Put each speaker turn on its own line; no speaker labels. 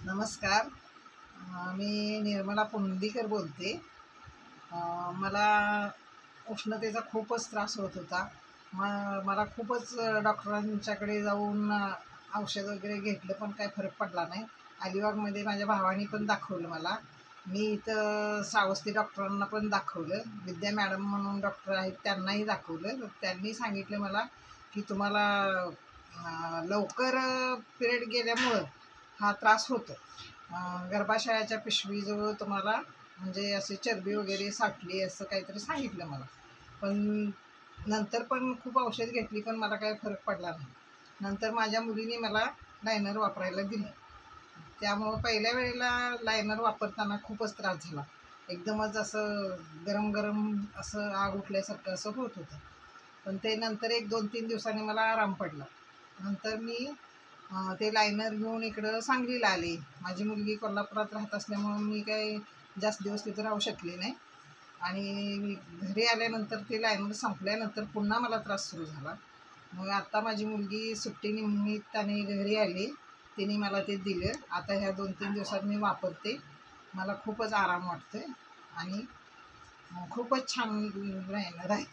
नमस्कार. मी निर्मला पुंडीकर बोलते. मला उष्णतेचा खूपच त्रास होत होता. मला खूपच डॉक्टरांच्याकडे जाऊन औषध वगैरे घेतलं, पण काही फरक पडला नाही. अलिबागमध्ये माझ्या भावाने पण दाखवलं मला. मी इथं श्रावस्ती डॉक्टरांना पण दाखवलं. विद्या मॅडम म्हणून डॉक्टर आहेत, त्यांनाही दाखवलं. तर त्यांनी सांगितलं मला की तुम्हाला लवकर पिरियड गेल्यामुळं हा त्रास होतो. गर्भाशयाच्या पिशवीजवळ तुम्हाला म्हणजे अशी चरबी वगैरे साठली असं काहीतरी सांगितलं मला. पण नंतर पण खूप औषध घेतली, पण मला काही फरक पडला नाही. नंतर माझ्या मुलीने मला लायनर वापरायला दिलं. त्यामुळं पहिल्या वेळेला लायनर वापरताना खूपच त्रास झाला. एकदमच असं गरम गरम असं आग उठल्यासारखं असं होत होतं. पण ते नंतर 1-2-3 दिवसांनी मला आराम पडला. नंतर मी ते लायनर घेऊन इकडं सांगलीला आले. माझी मुलगी कोल्हापुरात राहत असल्यामुळं मी काही जास्त दिवस तिथं राहू शकले नाही. आणि घरी आल्यानंतर ते लायनर संपल्यानंतर पुन्हा मला त्रास सुरू झाला. मग आत्ता माझी मुलगी सुट्टीनिमित्ताने घरी आली. तिने मला ते दिलं. आता ह्या 2-3 दिवसात मी वापरते. मला खूपच आराम वाटतोय आणि खूपच छान लायनर आहे.